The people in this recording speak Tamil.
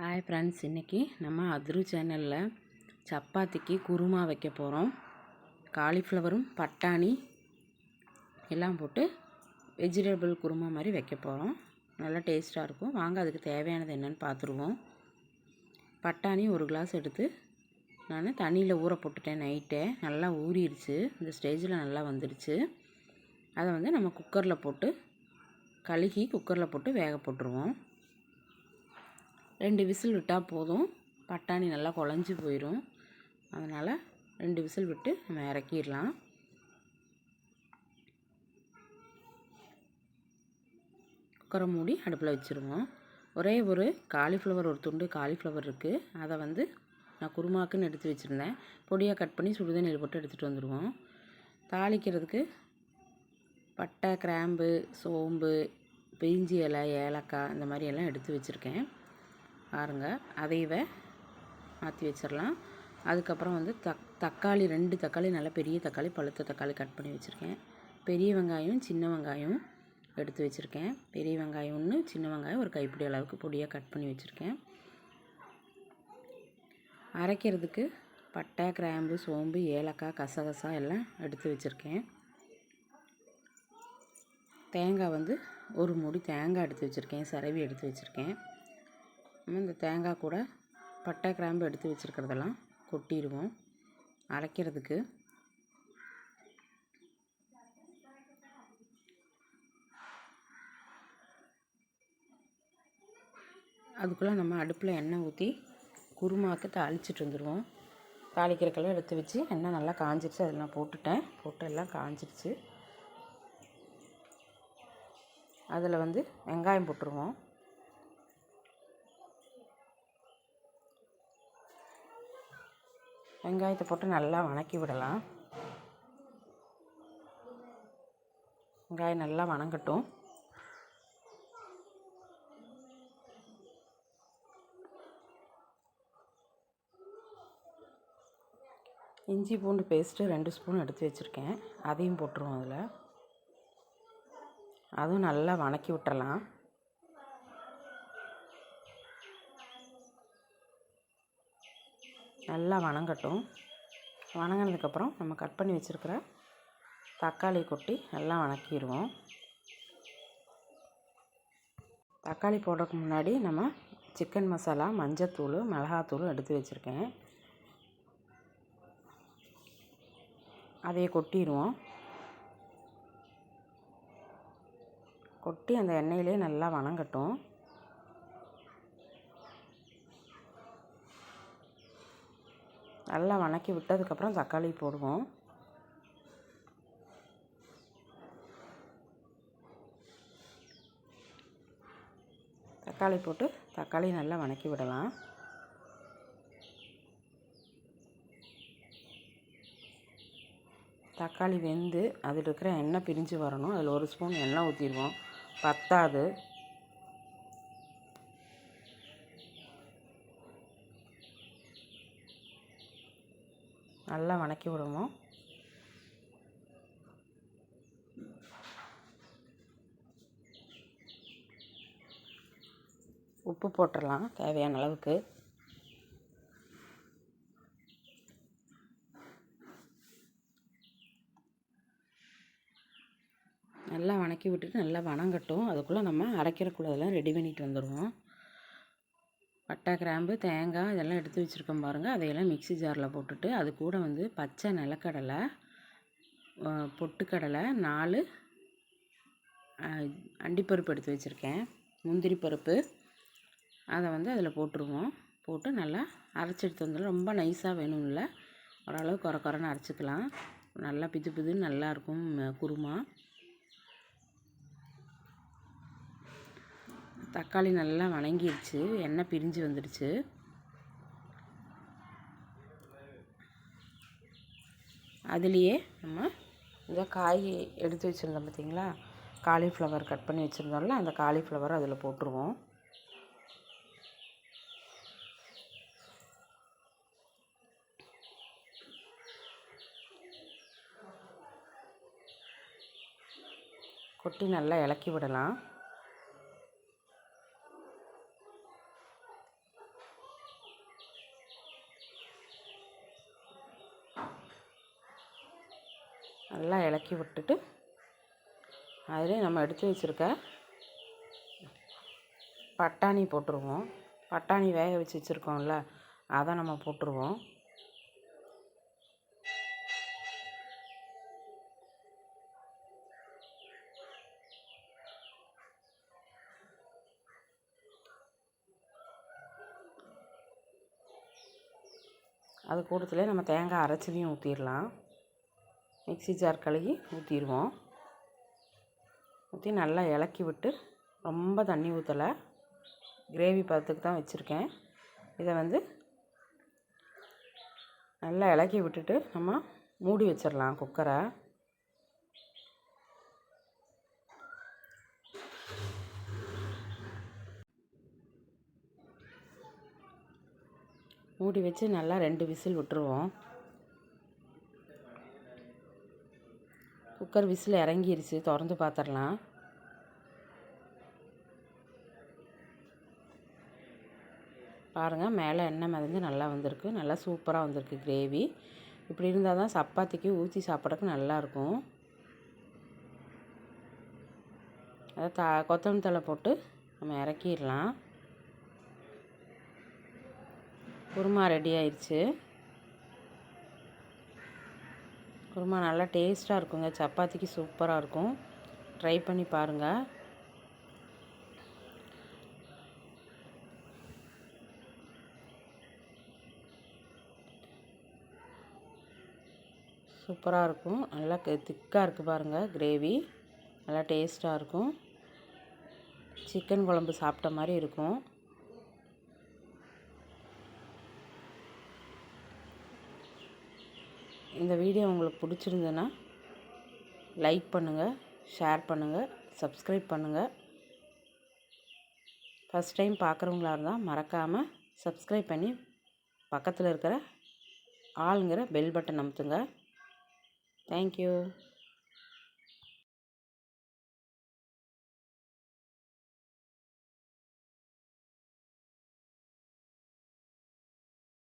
ஹாய் ஃப்ரெண்ட்ஸ், இன்றைக்கி நம்ம அதிரு சேனலில் சப்பாத்திக்கு குருமா வைக்க போகிறோம். காலிஃப்ளவரும் பட்டாணி எல்லாம் போட்டு வெஜிடபிள் குருமா மாதிரி வைக்க போகிறோம். நல்லா டேஸ்ட்டாக இருக்கும். வாங்க அதுக்கு தேவையானது என்னென்னு பார்த்துருவோம். பட்டாணி 1 கிளாஸ் எடுத்து நான் தண்ணியில் ஊற போட்டுட்டேன். நைட்டே நல்லா ஊறிடுச்சு. இந்த ஸ்டேஜில் நல்லா வந்துடுச்சு. அதை நம்ம குக்கரில் போட்டு கழுகி குக்கரில் போட்டு வேக போட்டுருவோம். 2 விசில் விட்டால் போதும். பட்டாணி நல்லா குழஞ்சி போயிடும். அதனால் 2 விசில் விட்டு நம்ம இறக்கிடலாம். குக்கரை மூடி அடுப்பில் வச்சுருவோம். ஒரே ஒரு காலிஃப்ளவர், ஒரு துண்டு காலிஃப்ளவர் இருக்குது. அதை நான் குருமாக்குன்னு எடுத்து வச்சுருந்தேன். பொடியாக கட் பண்ணி சுடுதண்ணியில் போட்டு எடுத்துகிட்டு வந்துடுவோம். தாளிக்கிறதுக்கு பட்டை, கிராம்பு, சோம்பு, பிரிஞ்சி இலை, ஏலக்காய் இந்த மாதிரி எல்லாம் எடுத்து வச்சுருக்கேன். பாருங்கள், அதையவே மாற்றி வச்சிடலாம். அதுக்கப்புறம் தக்காளி 2 தக்காளி, நல்ல பெரிய தக்காளி, பழுத்த தக்காளி கட் பண்ணி வச்சுருக்கேன். பெரிய வெங்காயம், சின்ன வெங்காயம் எடுத்து வச்சுருக்கேன். பெரிய வெங்காயம் 1, சின்ன வெங்காயம் ஒரு கைப்பிடி அளவுக்கு பொடியாக கட் பண்ணி வச்சுருக்கேன். அரைக்கிறதுக்கு பட்டை, கிராம்பு, சோம்பு, ஏலக்காய், கசகசா எல்லாம் எடுத்து வச்சுருக்கேன். தேங்காய் ஒரு மூடி தேங்காய் எடுத்து வச்சுருக்கேன். சிரவி எடுத்து வச்சுருக்கேன். இந்த தேங்காய் கூட பட்டை, கிராம்பு எடுத்து வச்சுருக்கிறதெல்லாம் கொட்டிடுவோம் அரைக்கிறதுக்கு. அதுக்குள்ளே நம்ம அடுப்பில் எண்ணெய் ஊற்றி குருமாவுக்கு தாளிச்சிட்டு வந்துடுவோம். தாளிக்கிறக்கெல்லாம் எடுத்து வச்சு எண்ணெய் நல்லா காஞ்சிடுச்சு. அதெல்லாம் போட்டு எல்லாம் காஞ்சிடுச்சு. அதில் வெங்காயம் போட்டுருவோம். வெங்காயத்தை போட்டு நல்லா வணக்கி விடலாம். வெங்காயம் நல்லா வணங்கட்டும். இஞ்சி பூண்டு பேஸ்ட்டு 2 ஸ்பூன் எடுத்து வச்சுருக்கேன். அதையும் போட்டுருவோம். அதில் அதுவும் நல்லா வணக்கி விட்டுறலாம். நல்லா வணங்கட்டும். வணங்கினதுக்கப்புறம் நம்ம கட் பண்ணி வச்சுருக்கிற தக்காளி கொட்டி நல்லா வணக்கிடுவோம். தக்காளி போடுறதுக்கு முன்னாடி நம்ம சிக்கன் மசாலா, மஞ்சத்தூள், மிளகாத்தூள் எடுத்து வச்சுருக்கேன். அதையே கொட்டிடுவோம். கொட்டி அந்த எண்ணெயிலே நல்லா வணங்கட்டும். நல்லா வணக்கி விட்டதுக்கப்புறம் தக்காளி போடுவோம். தக்காளி போட்டு தக்காளி நல்லா வணக்கி விடலாம். தக்காளி வெந்து அதில் இருக்கிற எண்ணெய் பிரிஞ்சு வரணும். அதில் 1 ஸ்பூன் எண்ணெய் ஊற்றிடுவோம். பத்தாது. நல்லா வணக்கி விடுவோம். உப்பு போட்டுடலாம் தேவையான அளவுக்கு. நல்லா வணக்கி விட்டுட்டு நல்லா வணங்கட்டும். அதுக்குள்ளே நம்ம அரைக்கிறக்குள்ளதெல்லாம் ரெடி பண்ணிட்டு வந்துடுவோம். பட்டை, கிராம்பு, தேங்காய் இதெல்லாம் எடுத்து வச்சுருக்கோம் பாருங்கள். அதையெல்லாம் மிக்ஸி ஜாரில் போட்டுட்டு அது கூட பச்சை நிலக்கடலை, பொட்டுக்கடலை, 4 அண்டிப்பருப்பு எடுத்து வச்சுருக்கேன். முந்திரி பருப்பு அதை அதில் போட்டுருவோம். போட்டு நல்லா அரைச்சி எடுத்து வந்துடலாம். ரொம்ப நைஸாக வேணும் இல்லை, ஓரளவு குறைன்னு அரைச்சிக்கலாம். நல்லா பிது பிதுன்னு நல்லாயிருக்கும் குருமா. தக்காளி நல்லா வணங்கிடுச்சு. எண்ணெய் பிரிஞ்சு வந்துடுச்சு. அதுலேயே நம்ம இந்த காய் எடுத்து வச்சுருந்தோம் பார்த்திங்களா, காலிஃப்ளவர் கட் பண்ணி வச்சுருந்தோம்ல, அந்த காலிஃப்ளவர் அதில் போட்டுருவோம். கொட்டி நல்லா இலக்கி விடலாம். நல்லா இலக்கி விட்டுட்டு அதிலே நம்ம எடுத்து வச்சுருக்க பட்டாணி போட்டுருவோம். பட்டாணி வேக வச்சு வச்சுருக்கோம்ல, அதை நம்ம போட்டுருவோம். அது கூடத்துல நம்ம தேங்காய் அரைச்சதையும் ஊற்றிடலாம். மிக்ஸி ஜார் கழுவி ஊற்றிடுவோம். ஊற்றி நல்லா இலக்கி விட்டு, ரொம்ப தண்ணி ஊற்றலை, கிரேவி பதத்துக்கு தான் வச்சுருக்கேன். இதை வந்து நல்லா இலக்கி விட்டுட்டு நம்ம மூடி வச்சிடலாம் குக்கரை. மூடி வச்சு நல்லா 2 விசில் விட்டுருவோம். குக்கர் விசில் இறங்கிருச்சு, திறந்து பார்த்துடலாம். பாருங்கள், மேலே எண்ணெய் மிதந்து நல்லா வந்திருக்கு. நல்லா சூப்பராக வந்திருக்கு கிரேவி. இப்படி இருந்தால் தான் சப்பாத்திக்கு ஊற்றி சாப்பிட்றதுக்கு நல்லாயிருக்கும். அதை கொத்தமல்லி தழை போட்டு நம்ம இறக்கிடலாம். குருமா ரெடி ஆயிடுச்சு. குருமா நல்லா டேஸ்ட்டாக இருக்குங்க, சப்பாத்திக்கு சூப்பராக இருக்கும். ட்ரை பண்ணி பாருங்கள். சூப்பராக இருக்கும். நல்லா திக்காக இருக்குது பாருங்கள் கிரேவி. நல்லா டேஸ்ட்டாக இருக்கும். சிக்கன் குழம்பு சாப்பிட்ட மாதிரி இருக்கும். இந்த வீடியோ உங்களுக்கு பிடிச்சிருந்துன்னா லைக் பண்ணுங்கள், ஷேர் பண்ணுங்கள், சப்ஸ்கிரைப் பண்ணுங்கள். ஃபஸ்ட் டைம் பார்க்குறவங்களா இருந்தால் மறக்காமல் சப்ஸ்கிரைப் பண்ணி பக்கத்தில் இருக்கிற ஆளுங்கிற பெல் பட்டன் அமுத்துங்க. Thank you.